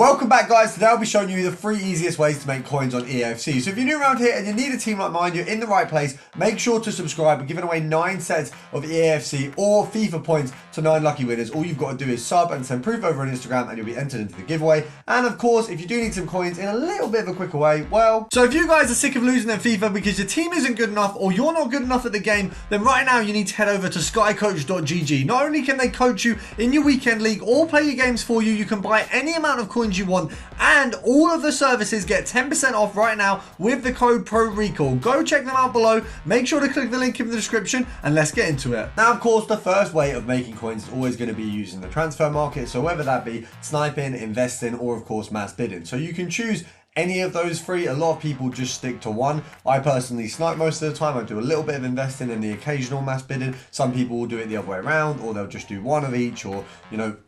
Welcome back, guys. Today I'll be showing you the 3 easiest ways to make coins on EAFC. So if you're new around here and you need a team like mine, you're in the right place. Make sure to subscribe. We're giving away 9 sets of EAFC or FIFA points to 9 lucky winners. All you've got to do is sub and send proof over on Instagram and you'll be entered into the giveaway. And of course, if you do need some coins in a little bit of a quicker way, well, so if you guys are sick of losing at FIFA because your team isn't good enough or you're not good enough at the game, then right now you need to head over to skycoach.gg. Not only can they coach you in your weekend league or play your games for you, you can buy any amount of coins you want, and all of the services get 10% off right now with the code PRORECALL. Go check them out below. Make sure to click the link in the description and let's get into it. Now, of course, the first way of making coins is always going to be using the transfer market. So whether that be sniping, investing, or of course mass bidding. So you can choose any of those 3. A lot of people just stick to one. I personally snipe most of the time. I do a little bit of investing and the occasional mass bidding. Some people will do it the other way around, or they'll just do one of each, or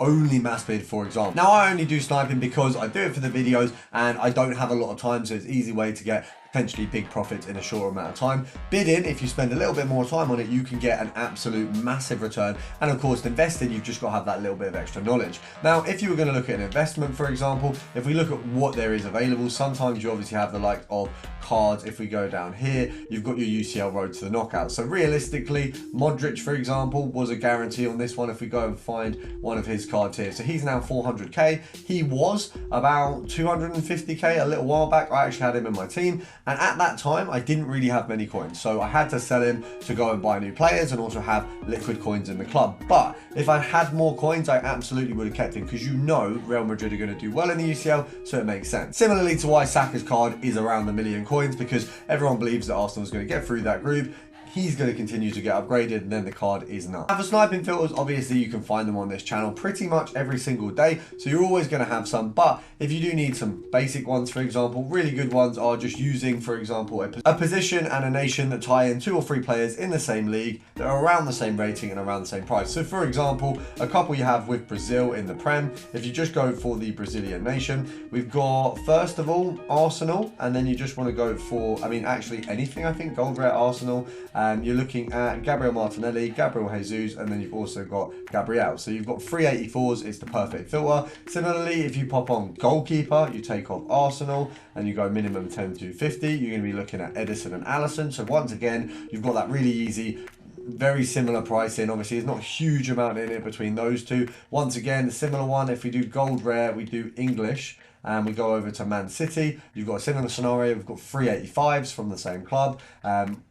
only mass bid, for example. Now I only do sniping because I do it for the videos and I don't have a lot of time, so it's an easy way to get potentially big profits in a short amount of time. Bidding, if you spend a little bit more time on it, you can get an absolute massive return. And of course, investing, you've just got to have that little bit of extra knowledge. Now, if you were going to look at an investment, for example, if we look at what there is available, sometimes you obviously have the like of cards. If we go down here, you've got your UCL road to the knockout. So realistically, Modric, for example, was a guarantee on this one. If we go and find one of his cards here, so he's now 400k. He was about 250k a little while back. I actually had him in my team, and at that time I didn't really have many coins, so I had to sell him to go and buy new players and also have liquid coins in the club. But if I had more coins, I absolutely would have kept him, because Real Madrid are going to do well in the UCL, so it makes sense. Similarly to why Saka's card is around the million coins, because everyone believes that Arsenal is going to get through that group. He's going to continue to get upgraded, and then the card is not. Now, for sniping filters, obviously you can find them on this channel pretty much every single day, so you're always going to have some. But if you do need some basic ones, for example, really good ones are just using, for example, a position and a nation that tie in 2 or 3 players in the same league that are around the same rating and around the same price. So for example, a couple you have with Brazil in the Prem. If you just go for the Brazilian nation, we've got, first of all, Arsenal, and then you just want to go for, actually anything, I think, gold rare Arsenal. You're looking at Gabriel Martinelli, Gabriel Jesus, and then you've also got Gabriel. So you've got 384s, it's the perfect filter. Similarly, if you pop on goalkeeper, you take off Arsenal and you go minimum 10 to 50, you're going to be looking at Edison and Allison. So once again, you've got that really easy, very similar pricing. Obviously, there's not a huge amount in it between those two. Once again, the similar one, if we do gold rare, we do English, and we go over to Man City, you've got a similar scenario. We've got 385s from the same club.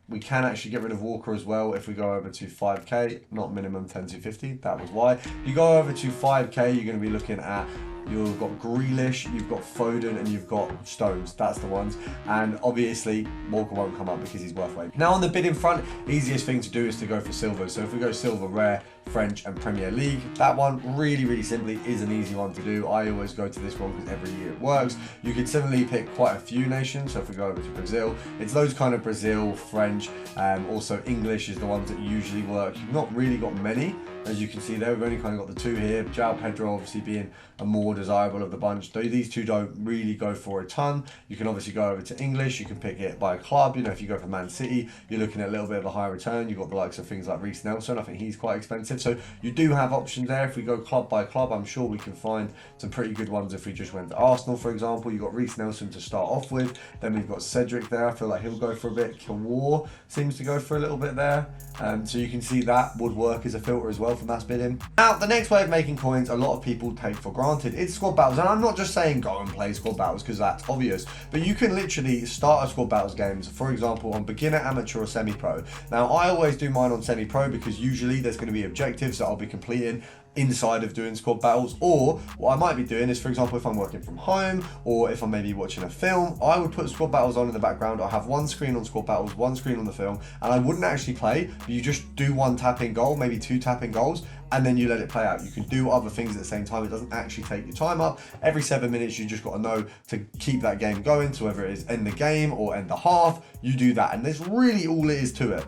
We can actually get rid of Walker as well if we go over to 5k, not minimum 10 to 50. That was why. You go over to 5k, you're going to be looking at, you've got Grealish, you've got Foden, and you've got Stones. That's the ones. And obviously, Walker won't come up because he's worth weight. Now on the bidding front, easiest thing to do is to go for silver. So if we go silver rare, French and Premier League, that one really simply is an easy one to do. I always go to this one because every year it works. You could similarly pick quite a few nations. So if we go over to Brazil, it's those kind of Brazil, French, also English is the ones that usually work. You've not really got many, as you can see there. We've only kind of got the 2 here. João Pedro obviously being a more desirable of the bunch, though these 2 don't really go for a ton. You can obviously go over to English. You can pick it by a club. If you go for Man City, you're looking at a little bit of a higher return. You've got the likes of things like Reece Nelson. I think he's quite expensive. So you do have options there. If we go club by club, I'm sure we can find some pretty good ones. If we just went to Arsenal, for example, you've got Reece Nelson to start off with. Then we've got Cedric there. I feel like he'll go for a bit. Kawar seems to go for a little bit there. So you can see that would work as a filter as well for mass bidding. Now, the next way of making coins, a lot of people take for granted, it's squad battles. And I'm not just saying go and play squad battles because that's obvious, but you can literally start a squad battles games, for example, on beginner, amateur, or semi-pro. Now, I always do mine on semi-pro because usually there's going to be objectives that I'll be completing inside of doing squad battles. Or what I might be doing is, for example, if I'm working from home or if I'm maybe watching a film, I would put squad battles on in the background. I'll have one screen on squad battles, one screen on the film, and I wouldn't actually play. You just do 1 tap-in goal, maybe 2 tap-in goals, and then you let it play out. You can do other things at the same time. It doesn't actually take your time up. Every 7 minutes, you just got to know to keep that game going. So whether it is end the game or end the half, you do that. And that's really all it is to it.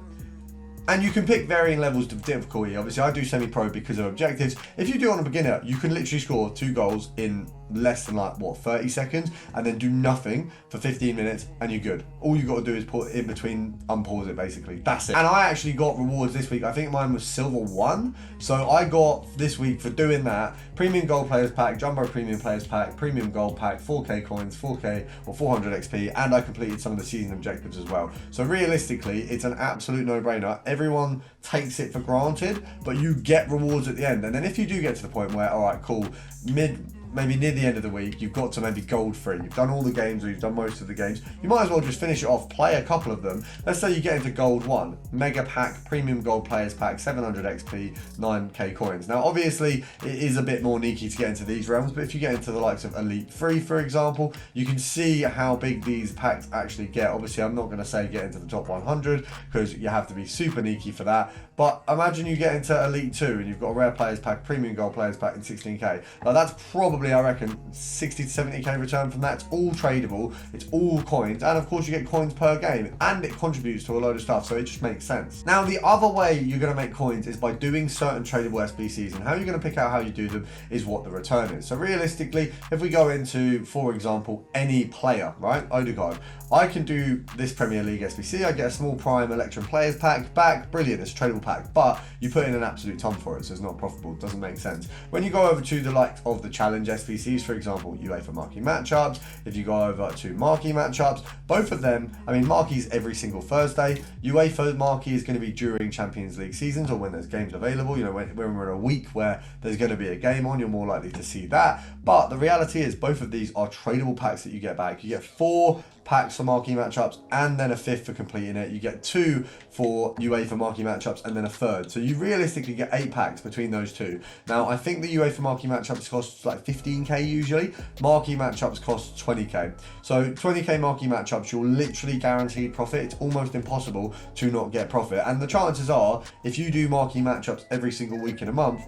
And you can pick varying levels of difficulty. Obviously, I do semi-pro because of objectives. If you do on a beginner, you can literally score 2 goals in less than like, what, 30 seconds, and then do nothing for 15 minutes, and you're good. All you got to do is put in between, unpause it basically. That's it. And I actually got rewards this week. I think mine was silver 1. So I got this week for doing that, premium gold players pack, jumbo premium players pack, premium gold pack, 4k coins, 4k or 400 XP, and I completed some of the season objectives as well. So realistically, it's an absolute no-brainer. Everyone takes it for granted, but you get rewards at the end. And then if you do get to the point where, all right, cool, maybe near the end of the week, you've got to maybe gold free. You've done all the games, or you've done most of the games. You might as well just finish it off, play a couple of them. Let's say you get into gold 1, mega pack, premium gold players pack, 700 XP, 9k coins. Now, obviously, it is a bit more sneaky to get into these realms, but if you get into the likes of Elite 3, for example, you can see how big these packs actually get. Obviously, I'm not going to say get into the top 100, because you have to be super sneaky for that. But imagine you get into Elite 2 and you've got a rare players pack, premium gold players pack, and 16k. Now, that's probably, I reckon, 60 to 70k return from that. It's all tradable, it's all coins, and of course you get coins per game, and it contributes to a load of stuff, so it just makes sense. Now, the other way you're going to make coins is by doing certain tradable SBCs, and how you're going to pick out how you do them is what the return is. So realistically, if we go into, for example, any player, right, Odegaard, I can do this Premier League SBC, I get a small prime Electrum players pack back, brilliant, it's a tradable pack, but you put in an absolute ton for it, so it's not profitable, it doesn't make sense. When you go over to the likes of the challenge SBCs, for example, UEFA marquee matchups, if you go over to marquee matchups, both of them, I mean, marquee's every single Thursday, UEFA marquee is going to be during Champions League seasons, or when there's games available. You know, when we're in a week where there's going to be a game on, you're more likely to see that. But the reality is both of these are tradable packs that you get back. You get 4 packs for marquee matchups, and then a 5th for completing it. You get 2 for UEFA marquee matchups, and then a 3rd. So you realistically get 8 packs between those 2. Now, I think the UEFA marquee matchups cost like 15k usually. Marquee matchups cost 20k. So 20k marquee matchups, you're literally guaranteed profit. It's almost impossible to not get profit. And the chances are, if you do marquee matchups every single week in a month,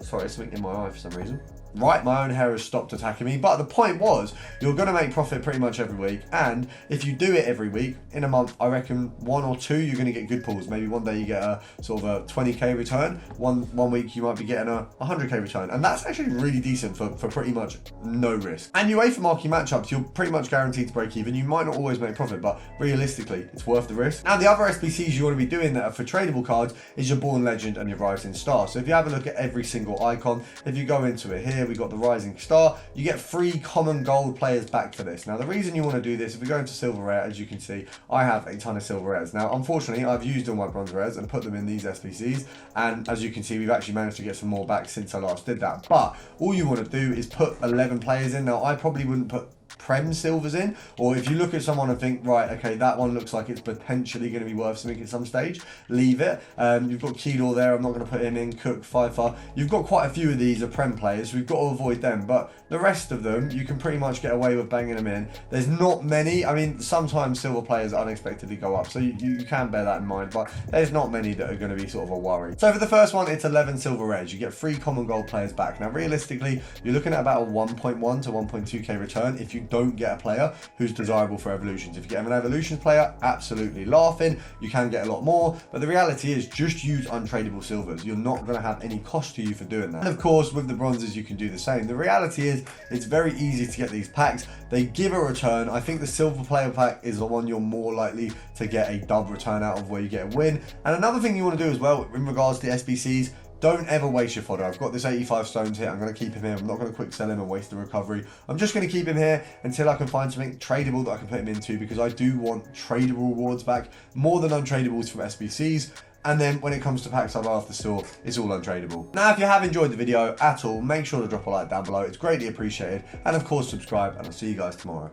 sorry, it's something in my eye for some reason. Right, my own hair has stopped attacking me, but the point was, you're going to make profit pretty much every week, and if you do it every week, in a month, I reckon 1 or 2, you're going to get good pulls. Maybe one day you get a sort of a 20k return, one week you might be getting a 100k return, and that's actually really decent for pretty much no risk. And UEFA marquee matchups, you're pretty much guaranteed to break even. You might not always make profit, but realistically, it's worth the risk. Now, the other SBCs you want to be doing that are for tradable cards is your Born Legend and your Rising Star. So if you have a look at every single icon, if you go into it here, we got the Rising Star, you get 3 common gold players back for this. Now, the reason you want to do this, if we go into silver rare, as you can see, I have a ton of silver rares. Now, unfortunately, I've used all my bronze rares and put them in these SBCs, and as you can see, we've actually managed to get some more back since I last did that. But all you want to do is put 11 players in. Now, I probably wouldn't put Prem silvers in, or if you look at someone and think, right, okay, that one looks like it's potentially going to be worth something at some stage, leave it. You've got Keylor there, I'm not going to put him in. Cook, Pfeiffer, you've got quite a few of these are Prem players, we've got to avoid them, but the rest of them, you can pretty much get away with banging them in. There's not many. I mean, sometimes silver players unexpectedly go up, so you can bear that in mind, but there's not many that are going to be sort of a worry. So for the first one, it's 11 silver rares. You get 3 common gold players back. Now, realistically, you're looking at about a 1.1 to 1.2k return if you don't get a player who's desirable for evolutions. If you get an evolutions player, absolutely laughing. You can get a lot more, but the reality is just use untradable silvers. You're not going to have any cost to you for doing that. And of course, with the bronzes, you can do the same. The reality is it's very easy to get these packs. They give a return. I think the silver player pack is the one you're more likely to get a dub return out of, where you get a win. And another thing you want to do as well in regards to the SBCs, don't ever waste your fodder. I've got this 85 stones here. I'm going to keep him here. I'm not going to quick sell him and waste the recovery. I'm just going to keep him here until I can find something tradable that I can put him into, because I do want tradable rewards back more than untradables from SBCs. And then when it comes to packs I buy off the store, it's all untradeable. Now, if you have enjoyed the video at all, make sure to drop a like down below. It's greatly appreciated. And of course, subscribe, and I'll see you guys tomorrow.